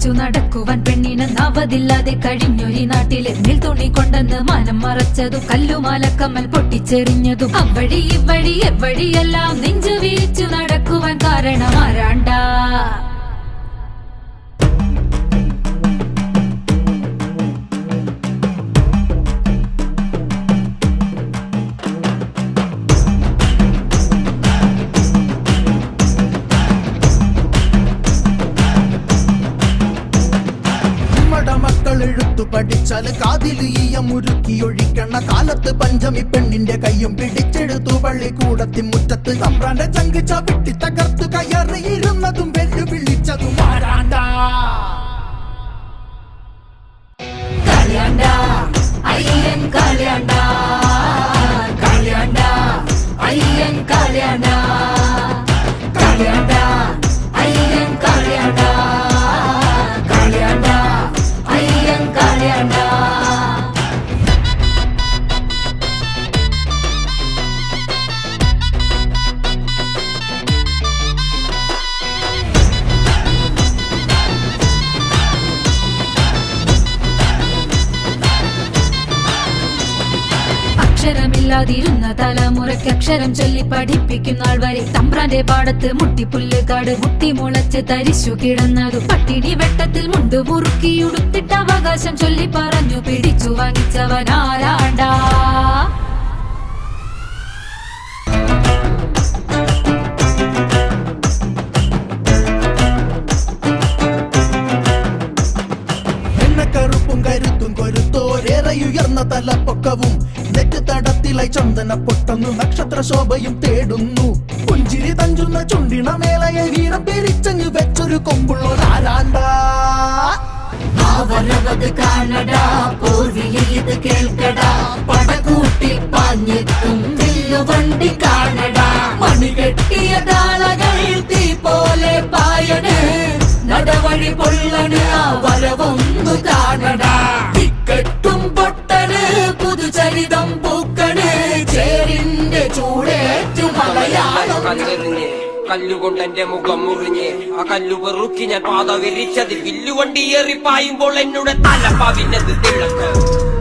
വിരിച്ചു നടക്കുവാൻ പെണ്ണിന് നവതില്ലാതെ കഴിഞ്ഞൊരു നാട്ടില് തുണി കൊണ്ടെന്ന് മാനം മറച്ചതും കല്ലുമാലക്കമ്മൽ പൊട്ടിച്ചെറിഞ്ഞതും അവഴി ഇവഴി എവഴിയെല്ലാം നെഞ്ചു വിരിച്ചു നടക്കുവാൻ കാരണം ആരാണ്ടാ. എഴുത്തു പഠിച്ചാല് കാതില് ഈയമുരുക്കി ഒഴിക്കണ കാലത്ത് പഞ്ചമി പെണ്ണിന്റെ കയ്യും പിടിച്ചെടുത്തു പള്ളിക്കൂടത്തി മുറ്റത്ത് തമ്പ്രാന്റെ ചങ്ക് ചവിട്ടി തകർത്തു കയറിയിരുന്നതും വെല്ലുവിളിച്ചതും ആരാണ്ടാ. കളിയാണ്ടാ അയ്യൻ കളിയാണ്ടാ, കളിയാണ്ടാ അയ്യൻ കളിയാണ്ടാ, കളിയാണ്ടാ അയ്യൻ കളിയാണ്ടാ, കളിയാണ്ടാ അയ്യൻ കളിയാണ്ടാ. അക്ഷരമില്ലാതിരുന്ന തലമുറയ്ക്ക് അക്ഷരം ചൊല്ലി പഠിപ്പിക്കുന്ന ആൾ വരെ തമ്പ്രാന്റെ പാടത്ത് മുട്ടിപ്പുല്ലുകാട് മുട്ടിമുളച്ച് തരിശു കിടന്നതു പട്ടിണി വെട്ടത്തിൽ മുണ്ട് മുറുക്കി ഉടുത്തിട്ട് അവകാശം ചൊല്ലി പറഞ്ഞു പിടിച്ചു വാങ്ങിച്ചവൻ ആരാണ്ടാ. കറുപ്പും കരുത്തും കൊരുത്തോരേറെയുയർന്ന തലപ്പൊക്കവും നെറ്റുതടത്തിലായി ചന്ദന പൊട്ടന്നു നക്ഷത്ര ശോഭയും തേടുന്നു പുഞ്ചിരി തഞ്ചുന്ന ചുണ്ടിണ മേളയെ വീരം പിരിച്ചങ്ങ് വെച്ചൊരു കൊമ്പുള്ളൊരാരാണ്ടാ. അവരവത് കാണടാ പൂർവിയിൽ ഇത് കേൾക്കടാ, പടകൂട്ടി പാഞ്ഞെത്തും വില്ലുവണ്ടി കാണടാ, മണികെട്ടിയ താളകൾ തീ പോലെ പായണ് നടവഴി പൊള്ളണ് ആ വരവൊന്നു കാണടാ, ടിക്കറ്റും പൊട്ടന് പുതുചരിതം പൂക്കണ് ചേരിന്റെ ചൂടേറ്റു മലയാളം. കല്ലുകൊണ്ട് എന്റെ മുഖം മുറിഞ്ഞ് ആ കല്ലു പെറുക്കി ഞാൻ പാത വിരിച്ചതിൽ വില്ലുവണ്ടി ഏറിപ്പായുമ്പോൾ എന്നോട് തലപ്പാവിനെന്ത് തിളക്കം,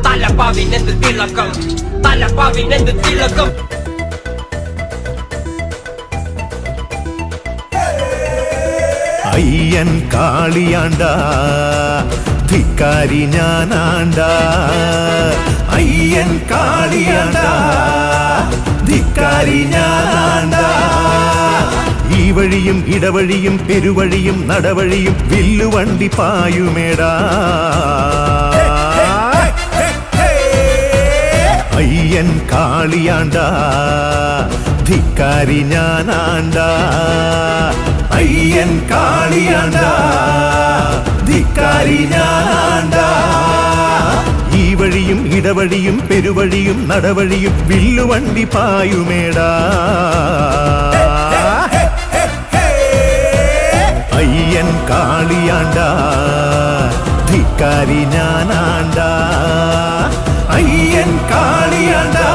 തലപ്പാവിനെന്ത് തിളക്കം, തലപ്പാവിനെന്ത് തിളക്കം. അയ്യൻ കാളിയാണ്ടാ ധിക്കാരി ഞാനാണ്ടാ, അയ്യൻ കാളിയാണ്ടാ ധിക്കാരി ഞാനാണ്ടാ. ഈ വഴിയും ഇടവഴിയും പെരുവഴിയും നടവഴിയും വില്ലുവണ്ടി പായുമേടാ. അയ്യൻ കാളിയാണ്ടാ ധിക്കാരി ഞാനാണ്ടാ, അയ്യൻ കാളിയാണ്ടാ ധിക്കാരി ഞാനാണ്ടാ. ഈ വഴിയും ഇടവഴിയും പെരുവഴിയും നടവഴിയും വില്ലുവണ്ടി പായുമേടാ. അയ്യൻ കാളിയാണ്ടാ ധിക്കാരി ഞാനാണ്ടാ, അയ്യൻ കാളിയാണ്ടാ